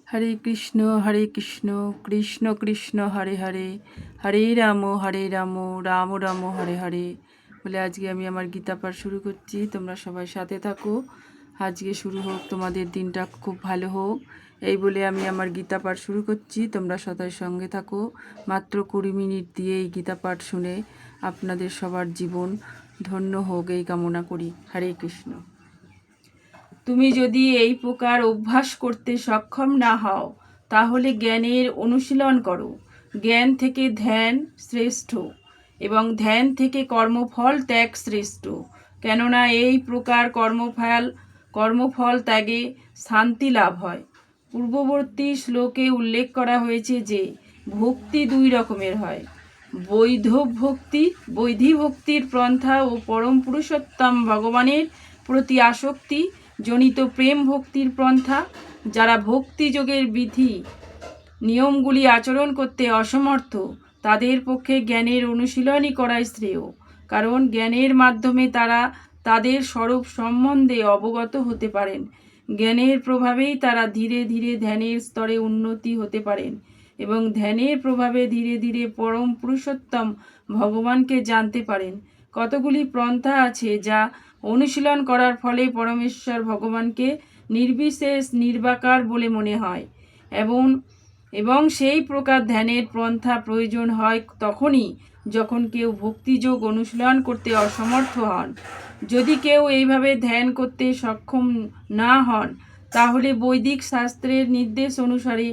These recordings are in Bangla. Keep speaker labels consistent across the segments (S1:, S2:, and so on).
S1: হরে কৃষ্ণ কৃষ্ণ কৃষ্ণ হরে হরে, হরে রাম রাম রাম হরে হরে। বলে আজকে আমি আমার গীতা পাঠ শুরু করছি। তোমরা সবাই সাথে থাকো। আজকে শুরু হোক, তোমাদের দিনটা খুব ভালো হোক, এই বলে আমি আমার গীতা পাঠ শুরু করছি। তোমরা সবাই সঙ্গে থাকো। মাত্র 20 মিনিট দিয়ে এই গীতা পাঠ শুনে আপনাদের সবার জীবন ধন্য হোক, এই কামনা করি। হরে কৃষ্ণ। তুমি যদি এই প্রকার অভ্যাস করতে সক্ষম না হও, তাহলে জ্ঞানের অনুশীলন করো। জ্ঞান থেকে ধ্যান শ্রেষ্ঠ এবং ধ্যান থেকে কর্মফল ত্যাগ শ্রেষ্ঠ। কেননা এই প্রকার কর্মফল ত্যাগে শান্তি লাভ হয়। পূর্ববর্তী শ্লোকে উল্লেখ করা হয়েছে যে ভক্তি 2 রকমের হয়। বৈধি ভক্তির পন্থা ও পরম পুরুষোত্তম ভগবানের প্রতি আসক্তি জনিত প্রেম ভক্তির পন্থা। যারা ভক্তিযোগের বিধি নিয়মগুলি আচরণ করতে অসমর্থ, তাদের পক্ষে জ্ঞানের অনুশীলনই করাই শ্রেয়। কারণ জ্ঞানের মাধ্যমে তারা তাদের স্বরূপ সম্বন্ধে অবগত হতে পারেন। জ্ঞানের প্রভাবেই তারা ধীরে ধীরে ধ্যানের স্তরে উন্নতি হতে পারেন এবং ধ্যানের প্রভাবে ধীরে ধীরে পরম পুরুষোত্তম ভগবানকে জানতে পারেন। কতগুলি পন্থা আছে যা অনুশীলন করার ফলে পরমেশ্বর ভগবানকে নির্বিশেষ নির্বাকার বলে মনে হয় এবং সেই প্রকার ধ্যানের পন্থা প্রয়োজন হয় তখনই যখন কেউ ভক্তিযোগ অনুশীলন করতে অসমর্থ হন। যদি কেউ এইভাবে ধ্যান করতে সক্ষম না হন, তাহলে বৈদিক শাস্ত্রের নির্দেশ অনুসারে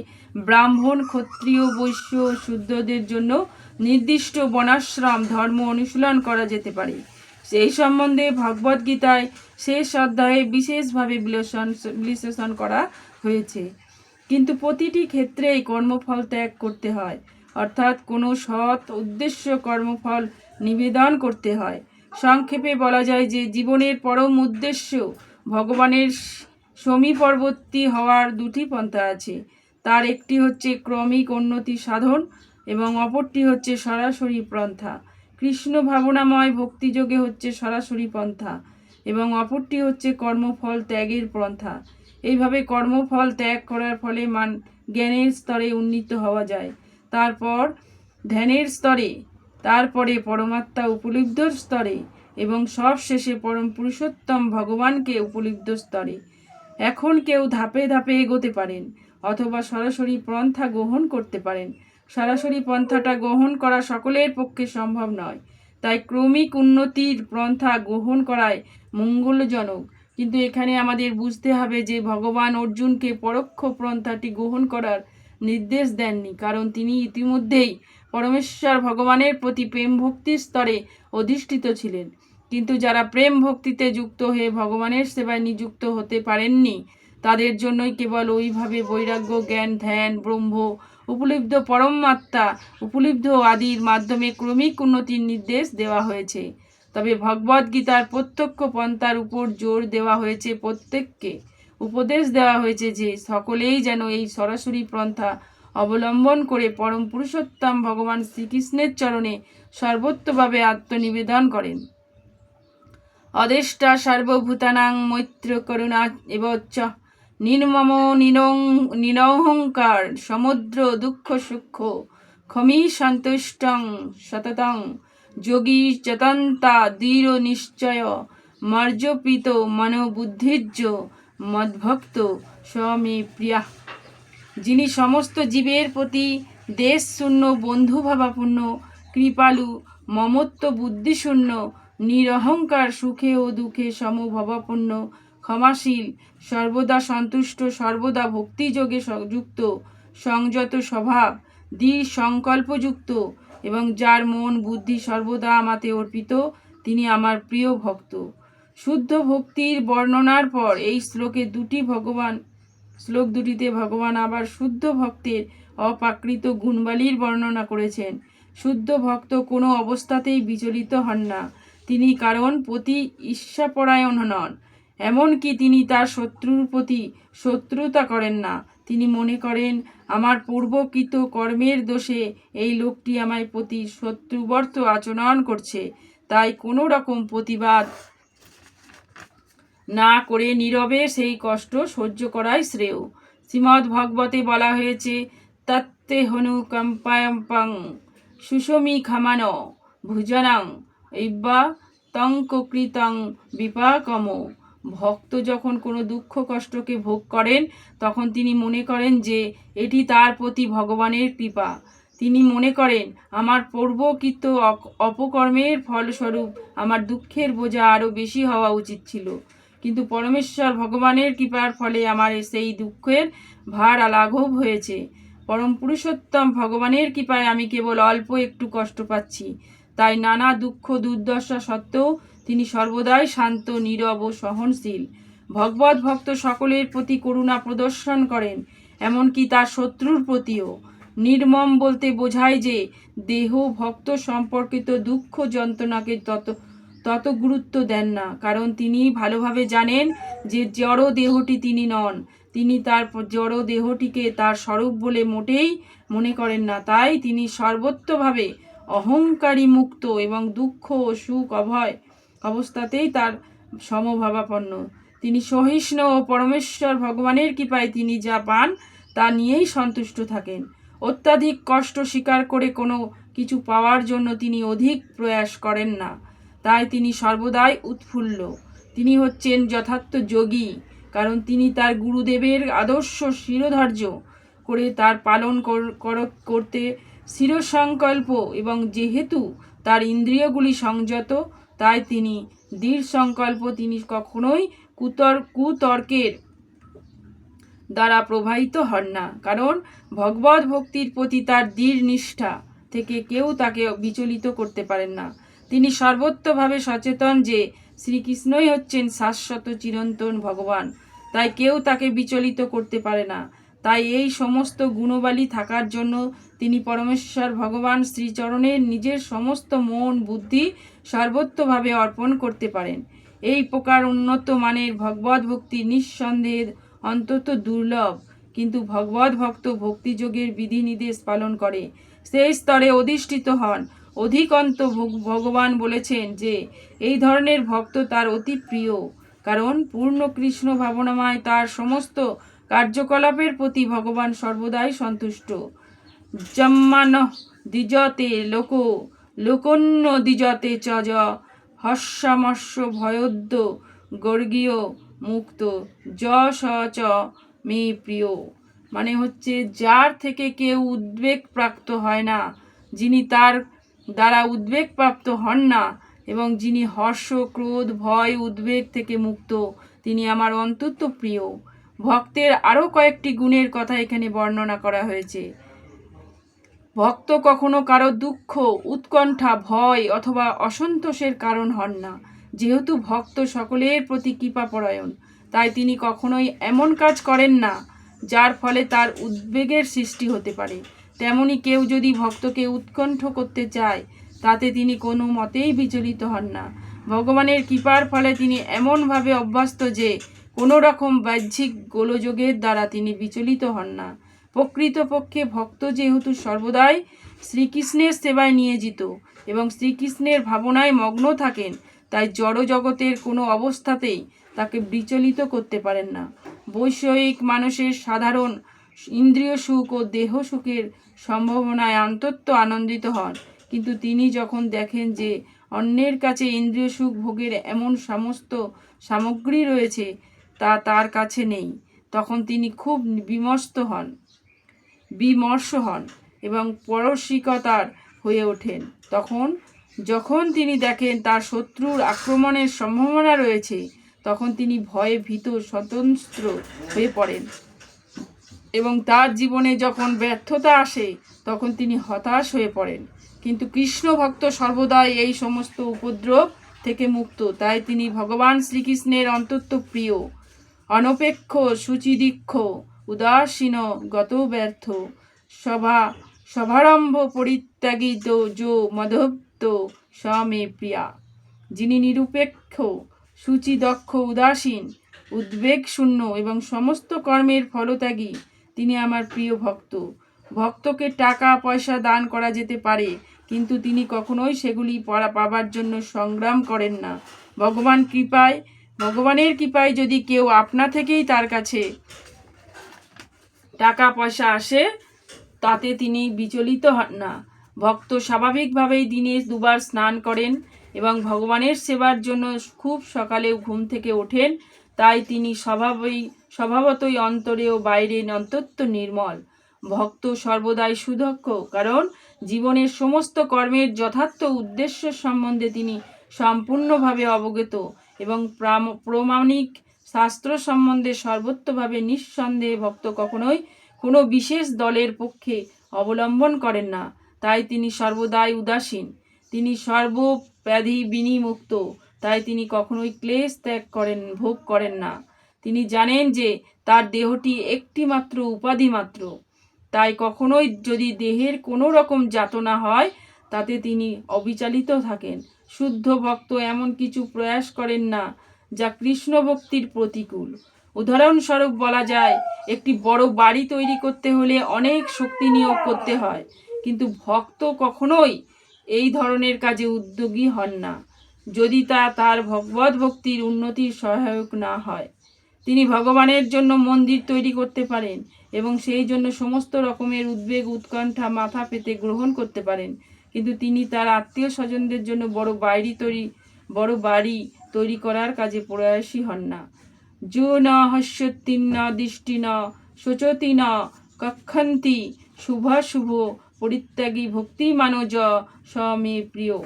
S1: ব্রাহ্মণ, ক্ষত্রিয়, বৈশ্য ও শূদ্রদের জন্য নির্দিষ্ট বর্ণাশ্রম ধর্ম অনুশীলন করা যেতে পারে। সেই সম্বন্ধে ভগবদ্গীতায় শেষ অধ্যায়ে বিশেষভাবে বিশ্লেষণ করা হয়েছে। কিন্তু প্রতিটি ক্ষেত্রেই কর্মফল ত্যাগ করতে হয়, অর্থাৎ কোনো সৎ উদ্দেশ্য কর্মফল নিবেদন করতে হয়। সংক্ষেপে বলা যায় যে জীবনের পরম উদ্দেশ্য ভগবানের সমীপবর্তী হওয়ার 2টি পন্থা আছে। তার একটি হচ্ছে ক্রমিক উন্নতি সাধন এবং অপরটি হচ্ছে সরাসরি পন্থা। কৃষ্ণ ভাবনাময় ভক্তিযোগে হচ্ছে সরাসরি পন্থা এবং অপরটি হচ্ছে কর্মফল ত্যাগের পন্থা। এইভাবে কর্মফল ত্যাগ করার ফলে জ্ঞানের স্তরে উন্নীত হওয়া যায়, তারপর ধ্যানের স্তরে, তারপরে পরমাত্মা উপলব্ধর স্তরে এবং সবশেষে পরম পুরুষোত্তম ভগবানকে উপলব্ধ স্তরে। এখন কেউ ধাপে ধাপে এগোতে পারেন অথবা সরাসরি পন্থা গ্রহণ করতে পারেন। সরাসরি পন্থাটা গ্রহণ করা সকলের পক্ষে সম্ভব নয়, তাই ক্রমিক উন্নতির পন্থা গ্রহণ করায় মঙ্গলজনক। কিন্তু এখানে আমাদের বুঝতে হবে যে ভগবান অর্জুনকে পরোক্ষ পন্থাটি গ্রহণ করার নির্দেশ দেননি, কারণ তিনি ইতিমধ্যেই পরমেশ্বর ভগবানের প্রতি প্রেম ভক্তির স্তরে অধিষ্ঠিত ছিলেন। কিন্তু যারা প্রেম ভক্তিতে যুক্ত হয়ে ভগবানের সেবায় নিযুক্ত হতে পারেননি, তাদের জন্যই কেবল ওইভাবে বৈরাগ্য, জ্ঞান, ধ্যান, ব্রহ্ম উপলব্ধ, পরমাত্মা উপলব্ধ আদির মাধ্যমে ক্রমিক উন্নতির নির্দেশ দেওয়া হয়েছে। তবে ভগবদ্গীতার প্রত্যক্ষ পন্থার উপর জোর দেওয়া হয়েছে। প্রত্যেককে উপদেশ দেওয়া হয়েছে যে সকলেই যেন এই সরাসরি পন্থা অবলম্বন করে পরম পুরুষোত্তম ভগবান শ্রীকৃষ্ণের চরণে সর্বত্রভাবে আত্মনিবেদন করেন। অদেষ্টা সর্বভূতানাং মৈত্র করুণা এবচ নির্মম নিরহংকার সমুদ্র দুঃখ সুখ ক্ষমি সন্তুষ্টং সততং যোগী চতন্তা দৃঢ় নিশ্চয় মর্যপিত মনোবুদ্ধির্য মদ্ভক্ত স্বমে প্রিয়া। যিনি সমস্ত জীবের প্রতি দেশশূন্য, বন্ধুভাবাপূর্ণ, কৃপালু, মমত্ব বুদ্ধিশূন্য, নিরহংকার, সুখে ও দুঃখে সমভাবাপন্ন, ক্ষমাশীল, সর্বদা সন্তুষ্ট, সর্বদা ভক্তিযোগে যুক্ত, সংযত স্বভাব, দৃঢ় সংকল্পযুক্ত এবং যার মন বুদ্ধি সর্বদা আমাতে অর্পিত, তিনি আমার প্রিয় ভক্ত। শুদ্ধ ভক্তির বর্ণনার পর এই শ্লোক দুটিতে ভগবান আবার শুদ্ধ ভক্তের অপ্রাকৃত গুণবালির বর্ণনা করেছেন। শুদ্ধ ভক্ত কোনো অবস্থাতেই বিচলিত হন না। তিনি কারণ প্রতি ঈর্ষাপরায়ণ নন, এমনকি তিনি তার শত্রুর প্রতি শত্রুতা করেন না। তিনি মনে করেন, আমার পূর্বকৃত কর্মের দোষে এই লোকটি আমায় প্রতি শত্রুবর্ত আচরণ করছে, তাই কোনো রকম প্রতিবাদ না করে নীরবে সেই কষ্ট সহ্য করাই শ্রেয়। শ্রীমদ্ ভাগবতে বলা হয়েছে, তত্তে হনু কম্পায়ম্পং সুষমি খামান ভুজনাং ইব্বা তঙ্কৃতং বিপাকম। ভক্ত যখন কোনো দুঃখ কষ্টকে ভোগ করেন তখন তিনি মনে করেন যে এটি তার প্রতি ভগবানের কৃপা। তিনি মনে করেন আমার পূর্বকৃত অপকর্মের ফলস্বরূপ আমার দুঃখের বোঝা আরও বেশি হওয়া উচিত ছিল, কিন্তু পরমেশ্বর ভগবানের কৃপার ফলে আমার সেই দুঃখের ভার লাঘব হয়েছে। পরম পুরুষোত্তম ভগবানের কৃপায় আমি কেবল অল্প একটু কষ্ট পাচ্ছি, তাই নানা দুঃখ দুর্দশা সত্ত্বেও তিনি সর্বদাই শান্ত, নীরব ও সহনশীল। ভগবত ভক্ত সকলের প্রতি করুণা প্রদর্শন করেন, এমনকি তার শত্রুর প্রতিও। নির্মম বলতে বোঝায় যে দেহ ভক্ত সম্পর্কিত দুঃখ যন্ত্রণাকে তত গুরুত্ব দেন না, কারণ তিনি ভালোভাবে জানেন যে জড় দেহটি তিনি নন। তিনি তার জড় দেহটিকে তার স্বরূপ বলে মোটেই মনে করেন না। তাই তিনি সর্বত্রভাবে অহংকারী মুক্ত এবং দুঃখ ও সুখ উভয় অবস্থাতেই তার সমভাবাপন্ন। তিনি সহিষ্ণু ও পরমেশ্বর ভগবানের কৃপায় তিনি যা পান তা নিয়েই সন্তুষ্ট থাকেন। অত্যাধিক কষ্ট স্বীকার করে কোনো কিছু পাওয়ার জন্য তিনি অধিক প্রয়াস করেন না, তাই তিনি সর্বদাই উৎফুল্ল। তিনি হচ্ছেন যথার্থ যোগী, কারণ তিনি তার গুরুদেবের আদর্শ শিরোধার্য করে তার পালন করতে শিরসংকল্প, এবং যেহেতু তার ইন্দ্রিয়গুলি সংযত তাই তিনি দৃঢ় সংকল্প। তিনি কখনোই কুতর্কের দ্বারা প্রভাবিত হন না, কারণ ভগবত ভক্তির প্রতি তার দৃঢ় নিষ্ঠা থেকে কেউ তাকে বিচলিত করতে পারেন না। তিনি সর্বত্রভাবে সচেতন যে শ্রীকৃষ্ণই হচ্ছেন শাশ্বত চিরন্তন ভগবান, তাই কেউ তাকে বিচলিত করতে পারে না। তাই এই সমস্ত গুণবালী থাকার জন্য তিনি পরমেশ্বর ভগবান শ্রীচরণে নিজের সমস্ত মন বুদ্ধি সর্বত্রভাবে অর্পণ করতে পারেন। এই প্রকার উন্নত মানের ভগবত ভক্তি নিঃসন্দেহে অত্যন্ত দুর্লভ, কিন্তু ভগবত ভক্ত ভক্তিযোগের বিধিনির্দেশ পালন করে সেই স্তরে অধিষ্ঠিত হন। অধিকন্ত ভগবান বলেছেন যে এই ধরনের ভক্ত তার অতি প্রিয়, কারণ পূর্ণ কৃষ্ণ ভাবনাময় তার সমস্ত কার্যকলাপের প্রতি ভগবান সর্বদাই সন্তুষ্ট। যম্মানঃ দ্বিজতে লোকো লোকন্য দ্বিজতে চজ হর্ষামর্ষ ভয়োদ্য গর্গীয় মুক্ত স চ মে প্রিয়। মানে হচ্ছে, যার থেকে কেউ উদ্বেগ প্রাপ্ত হয় না, যিনি তার দ্বারা উদ্বেগ প্রাপ্ত হন না, এবং যিনি হর্ষ, ক্রোধ, ভয়, উদ্বেগ থেকে মুক্ত, তিনি আমার অত্যন্ত প্রিয়। ভক্তের আরও কয়েকটি গুণের কথা এখানে বর্ণনা করা হয়েছে। ভক্ত কখনো কারো দুঃখ, উৎকণ্ঠা, ভয় অথবা অসন্তোষের কারণ হন না। যেহেতু ভক্ত সকলের প্রতি কৃপাপরায়ণ, তাই তিনি কখনোই এমন কাজ করেন না যার ফলে তার উদ্বেগের সৃষ্টি হতে পারে। তেমনি কেউ যদি ভক্তকে উৎকণ্ঠ করতে চায় তাতে তিনি কোনো মতেই বিচলিত হন না। ভগবানের কৃপার ফলে তিনি এমনভাবে অভ্যস্ত যে কোনো রকম বাহ্যিক গোলযোগের দ্বারা তিনি বিচলিত হন না। প্রকৃতপক্ষে ভক্ত যেহেতু সর্বদাই শ্রীকৃষ্ণের সেবায় নিয়োজিত এবং শ্রীকৃষ্ণের ভাবনায় মগ্ন থাকেন, তাই জড় জগতের কোনো অবস্থাতেই তাকে বিচলিত করতে পারেন না। বৈষয়িক মানুষের সাধারণ ইন্দ্রিয় সুখ ও দেহ সুখের সম্ভাবনায় অত্যন্ত আনন্দিত হন, কিন্তু তিনি যখন দেখেন যে অন্যের কাছে ইন্দ্রিয় সুখ ভোগের এমন সমস্ত সামগ্রী রয়েছে তা তার কাছে নেই, তখন তিনি খুব বিমর্ষ হন এবং পরশিকতার হয়ে ওঠেন। যখন তিনি দেখেন তার শত্রুর আক্রমণের সম্ভাবনা রয়েছে, তখন তিনি ভয়ে ভীত স্বতন্ত্র হয়ে পড়েন, এবং তার জীবনে যখন ব্যর্থতা আসে তখন তিনি হতাশ হয়ে পড়েন। কিন্তু কৃষ্ণ ভক্ত সর্বদাই এই সমস্ত উপদ্রব থেকে মুক্ত, তাই তিনি ভগবান শ্রীকৃষ্ণের অত্যন্ত প্রিয়। অনপেক্ষ, শুচিদীক্ষ, উদাসীন, গত ব্যর্থ, সভারম্ভ পরিত্যাগিত যো মদভক্ত স মে প্রিয়া। যিনি নিরপেক্ষ, শুচিদক্ষ, উদাসীন, উদ্বেগ শূন্য এবং সমস্ত কর্মের ফলত্যাগী, তিনি আমার প্রিয় ভক্ত। ভক্তকে টাকা পয়সা দান করা যেতে পারে, কিন্তু তিনি কখনোই সেগুলি পাবার জন্য সংগ্রাম করেন না। ভগবানের কৃপায় যদি কেউ আপনা থেকেই তার কাছে টাকা পয়সা আসে তাতে তিনি বিচলিত হন না। ভক্ত স্বাভাবিকভাবেই দিনে দুবার স্নান করেন এবং ভগবানের সেবার জন্য খুব সকালে ঘুম থেকে ওঠেন। তাই তিনি স্বভাবতই অন্তরে ও বাইরে অত্যন্ত নির্মল। ভক্ত সর্বদাই সুদক্ষ, কারণ জীবনের সমস্ত কর্মের যথার্থ উদ্দেশ্য সম্বন্ধে তিনি সম্পূর্ণভাবে অবগত এবং প্রামাণিক শাস্ত্র সম্বন্ধে সর্বত্রভাবে নিঃসন্দেহে ভক্ত কখনোই কোনো বিশেষ দলের পক্ষে অবলম্বন করেন না। তাই তিনি সর্বদাই উদাসীন। তিনি সর্বব্যাধি বিনিমুক্ত। তাই তিনি কখনোই ক্লেশ ভোগ করেন না। তিনি জানেন যে তার দেহটি একটি মাত্র উপাধি মাত্র। তাই কখনোই যদি দেহের কোনো রকম যাতনা হয় তাতে তিনি অবিচলিত থাকেন। শুদ্ধ ভক্ত এমন কিছু প্রয়াস করেন না যা কৃষ্ণ ভক্তির প্রতিকূল। উদাহরণস্বরূপ বলা যায়, একটি বড় বাড়ি তৈরি করতে হলে অনেক শক্তি নিয়োগ করতে হয়, কিন্তু ভক্ত কখনোই এই ধরনের কাজে উদ্যোগী হন না যদি তা তার ভগবত ভক্তির উন্নতির সহায়ক না হয়। তিনি ভগবানের জন্য মন্দির তৈরি করতে পারেন এবং সেই জন্য সমস্ত রকমের উদ্বেগ উৎকণ্ঠা মাথা পেতে গ্রহণ করতে পারেন, কিন্তু তিনি তার আত্মীয় স্বজনদের জন্য বড় বাড়ি তৈরি করার কাজে প্রয়াসী হন না। যো ন হস্যতি ন দৃষ্টি ন শোচতি ন কক্ষন্তি শুভাশুভ পরিত্যাগী ভক্তি মানজ স মে প্রিয়।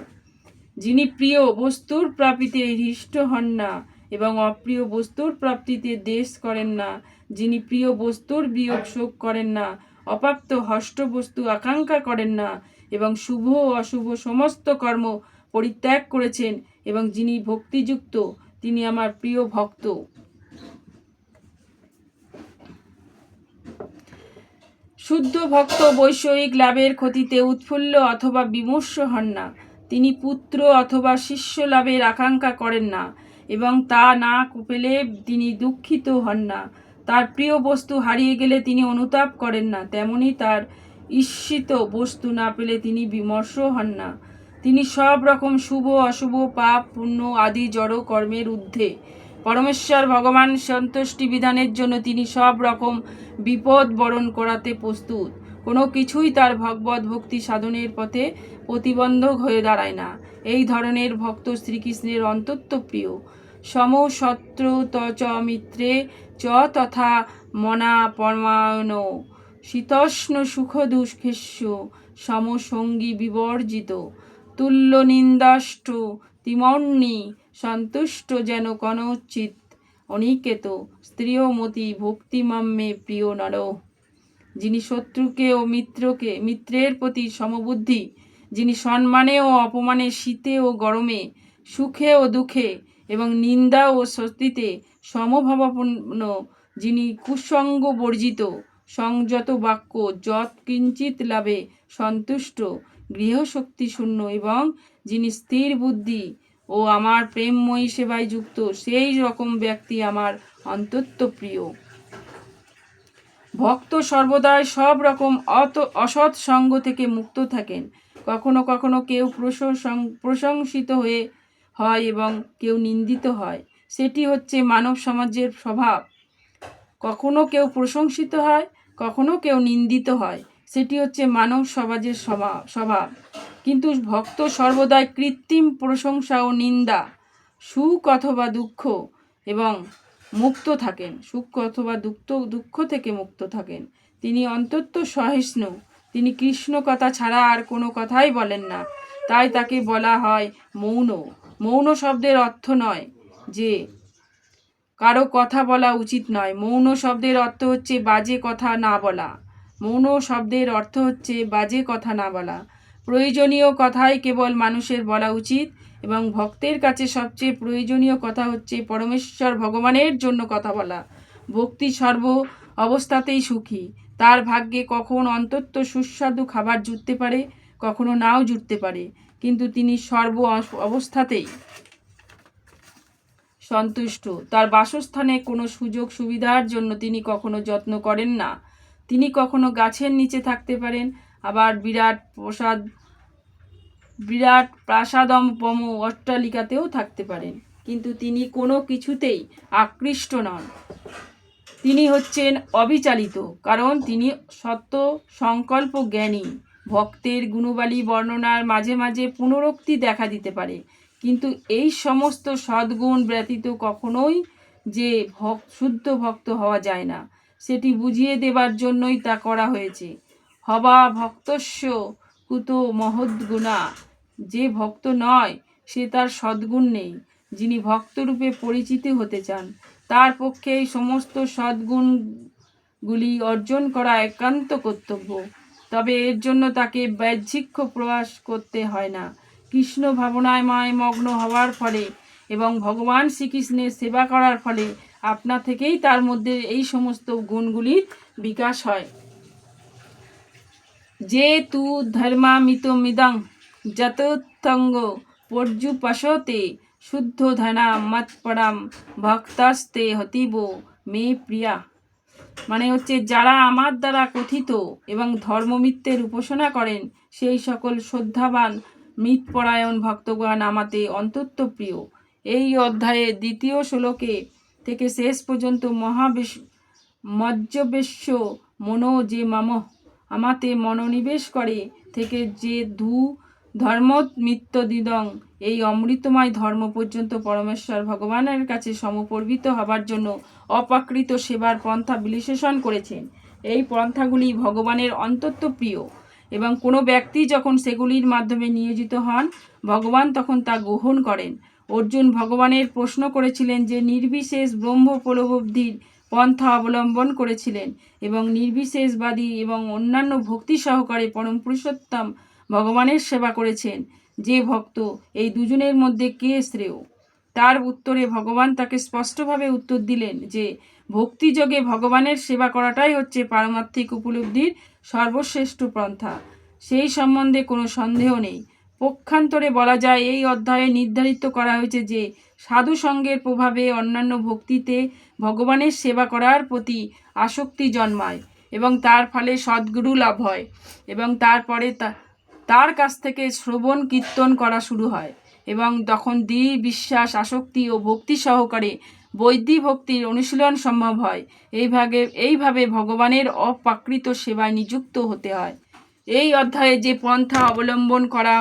S1: যিনি প্রিয় বস্তুর প্রাপ্তিতে হৃষ্ট হন না এবং অপ্রিয় বস্তুর প্রাপ্তিতে দেশ করেন না, যিনি প্রিয় বস্তুর বিয়োগ শোক করেন না, অপ্রাপ্ত হষ্ট বস্তু আকাঙ্ক্ষা করেন না এবং শুভ ও অশুভ সমস্ত কর্ম পরিত্যাগ করেছেন এবং যিনি ভক্তিযুক্ত, তিনি আমার প্রিয় ভক্ত। শুদ্ধ ভক্ত বৈষয়িক লাভের ক্ষতিতে উৎফুল্ল অথবা বিমর্ষ হন না। তিনি পুত্র অথবা শিষ্য লাভের আকাঙ্ক্ষা করেন না এবং তা না পেলে তিনি দুঃখিত হন না। তার প্রিয় বস্তু হারিয়ে গেলে তিনি অনুতাপ করেন না, তেমনি তার ঈপ্সিত বস্তু না পেলে তিনি বিমর্ষ হন না। তিনি সব রকম শুভ অশুভ পাপ পুণ্য আদি জড় কর্মের ঊর্ধ্বে। পরমেশ্বর ভগবান সন্তুষ্টি বিধানের জন্য তিনি সব রকম বিপদ বরণ করাতে প্রস্তুত। কোনো কিছুই তার ভগবত ভক্তি সাধনের পথে প্রতিবন্ধক হয়ে দাঁড়ায় না। এই ধরনের ভক্ত শ্রীকৃষ্ণের অত্যন্ত প্রিয়। সম শত্রু চ মিত্রে চ তথা মনা পরমায়ণ শীতষ্ণ সুখ দুঃখেস্য সমসঙ্গী বিবর্জিত তুল্য নিন্দাষ্ট তিমন্নি সন্তুষ্ট যেন কনচিত অনিকেত স্ত্রীয়মতি ভক্তিমাম্যে প্রিয় নর। যিনি শত্রুকে ও মিত্রের প্রতি সমবুদ্ধি, যিনি সম্মানে ও অপমানে, শীতে ও গরমে, সুখে ও দুঃখে এবং নিন্দা ও স্তুতিতে সমভাবাপন্ন, যিনি কুসঙ্গ বর্জিত, সংযত বাক্য, যৎ কিঞ্চিত লাভে সন্তুষ্ট, গৃহশক্তি শূন্য এবং যিনি স্থির বুদ্ধি ও আমার প্রেমময়ী সেবায় যুক্ত, সেই রকম ব্যক্তি আমার অত্যন্ত প্রিয়। ভক্ত সর্বদাই সব রকম অসৎ সঙ্গ থেকে মুক্ত থাকেন। কখনো কখনো কেউ প্রশংসিত হয় এবং কেউ নিন্দিত হয়, সেটি হচ্ছে মানব সমাজের স্বভাব। কখনো কেউ প্রশংসিত হয়, কখনো কেউ নিন্দিত হয়, সেটি হচ্ছে মানব সমাজের স্বভাব। কিন্তু ভক্ত সর্বদাই কৃত্রিম প্রশংসা ও নিন্দা, সুখ অথবা দুঃখ এবং মুক্ত থাকেন, সুখ অথবা দুঃখ থেকে মুক্ত থাকেন। তিনি অত্যন্ত সহিষ্ণু। তিনি কৃষ্ণ কথা ছাড়া আর কোনো কথাই বলেন না, তাই তাকে বলা হয় মৌন। মৌন শব্দের অর্থ নয় যে কারো কথা বলা উচিত নয়। মৌন শব্দের অর্থ হচ্ছে বাজে কথা না বলা। মৌন শব্দের অর্থ হচ্ছে বাজে কথা না বলা। প্রয়োজনীয় কথাই কেবল মানুষের বলা উচিত এবং ভক্তের কাছে সবচেয়ে প্রয়োজনীয় কথা হচ্ছে পরমেশ্বর ভগবানের জন্য কথা বলা। ভক্তি সর্ব অবস্থাতেই সুখী। তার ভাগ্যে কখন অন্তত সুস্বাদু খাবার জুটতে পারে, কখনো নাও জুটতে পারে, কিন্তু তিনি সর্ব অবস্থাতেই সন্তুষ্ট। তার বাসস্থানে কোনো সুযোগ সুবিধার জন্য তিনি কখনো যত্ন করেন না। তিনি কখনো গাছের নিচে থাকতে পারেন, আবার বিরাট প্রাসাদম্পম অট্টালিকাতেও থাকতে পারেন, কিন্তু তিনি কোনো কিছুতেই আকৃষ্ট নন। তিনি হচ্ছেন অবিচালিত, কারণ তিনি সত্য সংকল্প জ্ঞানী। ভক্তের গুণবালী বর্ণনার মাঝে মাঝে পুনরুক্তি দেখা দিতে পারে, কিন্তু এই সমস্ত সদ্গুণ ব্যতীত কখনোই যে শুদ্ধ ভক্ত হওয়া যায় না, সেটি বুঝিয়ে দেবার জন্যই তা করা হয়েছে। হবা ভক্তস্য কুত মহদ্গুণা, যে ভক্ত নয় সে তার সদ্গুণ নেই। যিনি ভক্তরূপে পরিচিত হতে চান তার পক্ষে এই সমস্ত সদ্গুণগুলি অর্জন করা একান্ত কর্তব্য। তবে এর জন্য তাকে বাহ্যিক প্রয়াস করতে হয় না। কৃষ্ণ ভাবনায় মগ্ন হওয়ার ফলে এবং ভগবান শ্রীকৃষ্ণের সেবা করার ফলে আপনা থেকেই তার মধ্যে এই সমস্ত গুণগুলির বিকাশ হয়। যে তু ধর্মামিতমিদং যতোত্তঙ্গ পর্যুপাসতে শুদ্ধ ধনা মৎপরাম ভক্তাস্তে হতিব মে প্রিয়া। মানে হচ্ছে, যারা আমার দ্বারা কথিত এবং ধর্মমিত্রের উপাসনা করেন সেই সকল শ্রদ্ধাবান মিতপরায়ণ ভক্তগণ আমাতে অত্যন্ত প্রিয়। এই অধ্যায়ে দ্বিতীয় শ্লোকে থেকে শেষ পর্যন্ত মজ্জবেশ্য মনো যে মাম, আমাতে মনোনিবেশ করে থেকে যে ধর্মমিত্তদিদং, এই অমৃতময় ধর্ম পর্যন্ত পরমেশ্বর ভগবানের কাছে সমর্পিত হবার জন্য অপ্রাকৃত সেবার পন্থা বিশ্লেষণ করেছেন। এই পন্থাগুলি ভগবানের অত্যন্ত প্রিয় এবং কোনো ব্যক্তি যখন সেগুলির মাধ্যমে নিয়োজিত হন ভগবান তখন তা গ্রহণ করেন। অর্জুন ভগবানের প্রশ্ন করেছিলেন যে নির্বিশেষ ব্রহ্মোপলব্ধির পন্থা অবলম্বন করেছিলেন এবং নির্বিশেষবাদী এবং অন্যান্য ভক্তি সহকারে পরম পুরুষোত্তম ভগবানের সেবা করেছেন, যে ভক্ত, এই দুজনের মধ্যে কে শ্রেয়? তার উত্তরে ভগবান তাকে স্পষ্টভাবে উত্তর দিলেন যে ভক্তিযোগে ভগবানের সেবা করাটাই হচ্ছে পারমার্থিক উপলব্ধির সর্বশ্রেষ্ঠ পন্থা। সেই সম্বন্ধে কোনো সন্দেহ নেই। পক্ষান্তরে বলা যায়, এই অধ্যায়ে নির্ধারিত করা হয়েছে যে সাধু সঙ্গের প্রভাবে অন্যান্য ভক্তিতে ভগবানের সেবা করার প্রতি আসক্তি জন্মায় এবং তার ফলে সদ্গুরু লাভ হয় এবং তারপরে তার কাছ থেকে শ্রবণ কীর্তন করা শুরু হয় এবং তখন দৃঢ় বিশ্বাস, আসক্তি ও ভক্তি সহকারে বৈদিক ভক্তির অনুশীলন সম্ভব হয়। এইভাবে ভগবানের অপ্রাকৃত সেবায় নিযুক্ত হতে হয়। এই অধ্যায়ে যে পন্থা অবলম্বন করা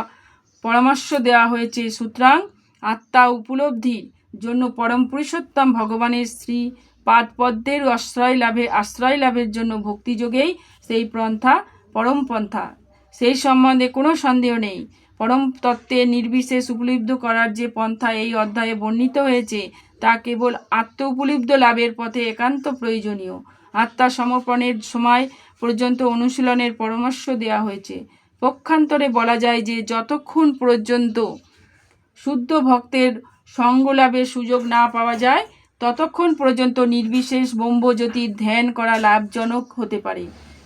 S1: পরামর্শ দেওয়া হয়েছে, সুতরাং আত্মা উপলব্ধির জন্য পরম পুরুষোত্তম ভগবানের শ্রী পাদপদ্মের আশ্রয় লাভের জন্য ভক্তিযোগেই সেই পরম পন্থা, সেই সম্বন্ধে কোনো সন্দেহ নেই। পরম তত্ত্বের নির্বিশেষ উপলব্ধি করার যে পন্থা এই অধ্যায়ে বর্ণিত হয়েছে তা কেবল আত্ম উপলব্ধি লাভের পথে একান্ত প্রয়োজনীয়। আত্মা সমর্পণের সময় পর্যন্ত অনুশীলনের পরামর্শ দেওয়া হয়েছে। পক্ষান্তরে বলা যায় যে যতক্ষণ পর্যন্ত শুদ্ধ ভক্তের সঙ্গ লাভের সুযোগ না পাওয়া যায় ততক্ষণ পর্যন্ত নির্বিশেষ ব্রহ্মজ্যোতির ধ্যান করা লাভজনক হতে পারে,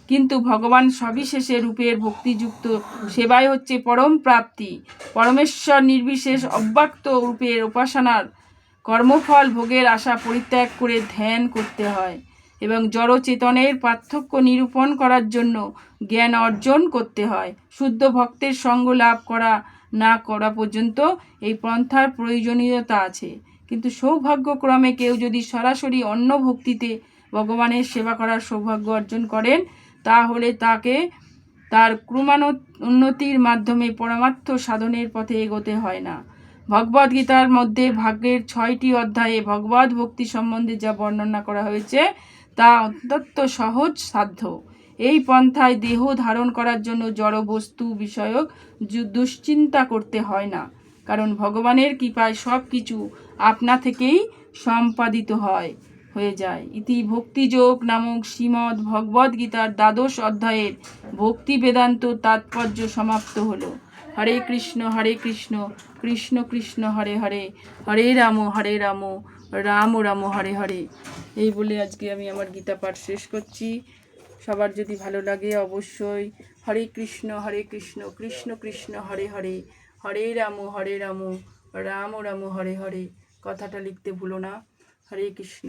S1: কিন্তু ভগবান সবিশেষে রূপের ভক্তিযুক্ত সেবাই হচ্ছে পরম প্রাপ্তি। পরমেশ্বর নির্বিশেষ অব্যক্ত রূপের উপাসনার কর্মফল ভোগের আশা পরিত্যাগ করে ধ্যান করতে হয় এবং জড় চেতনের পার্থক্য নিরূপণ করার জন্য জ্ঞান অর্জন করতে হয়। শুদ্ধ ভক্তের সঙ্গ লাভ না করা পর্যন্ত এই পন্থার প্রয়োজনীয়তা আছে, কিন্তু সৌভাগ্যক্রমে কেউ যদি সরাসরি অন্য ভক্তিতে ভগবানের সেবা করার সৌভাগ্য অর্জন করেন তাহলে তাকে তার ক্রমান্নতির মাধ্যমে পরমার্থ সাধনের পথে এগোতে হয় না। ভগবদ্গীতার মধ্যে ভাগ্যের 6টি অধ্যায়ে ভগবদ ভক্তি সম্বন্ধে যা বর্ণনা করা হয়েছে তা অত্যন্ত সহজ সাধ্য। এই পন্থায় দেহ ধারণ করার জন্য জড় বস্তু বিষয়ক দুশ্চিন্তা করতে হয় না, কারণ ভগবানের কৃপায় সব কিছু আপনা থেকেই সম্পাদিত হয়ে যায়। ইতি ভক্তিযোগ নামক শ্রীমদ্ ভগবদ্গীতার 12 অধ্যায়ের ভক্তি বেদান্ত তাৎপর্য সমাপ্ত হলো। হরে কৃষ্ণ কৃষ্ণ কৃষ্ণ হরে হরে, হরে রাম রাম রাম হরে হরে। এই বলে আজকে আমি আমার গীতা পাঠ শেষ করছি। সবার যদি ভালো লাগে অবশ্যই হরে কৃষ্ণ কৃষ্ণ কৃষ্ণ হরে হরে, হরে রাম রাম রাম হরে হরে কথাটা লিখতে ভুলো না। হরে কৃষ্ণ।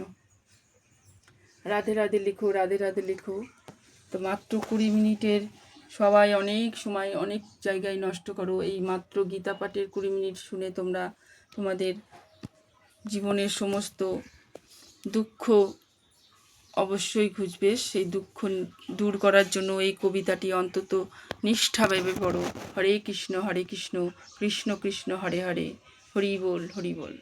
S1: রাধে রাধে লিখো, রাধে রাধে লিখো। তো মাত্র 20 মিনিটের সবাই অনেক সময় অনেক জায়গায় নষ্ট করো। এই মাত্র গীতা পাঠের 20 মিনিট শুনে তোমরা তোমাদের জীবনের সমস্ত দুঃখ অবশ্যই খুঁজবে। সেই দুঃখ দূর করার জন্য এই কবিতাটি অন্তত নিষ্ঠাভাবে পড়ো। হরে কৃষ্ণ কৃষ্ণ কৃষ্ণ হরে হরে, হরি বল হরি বল।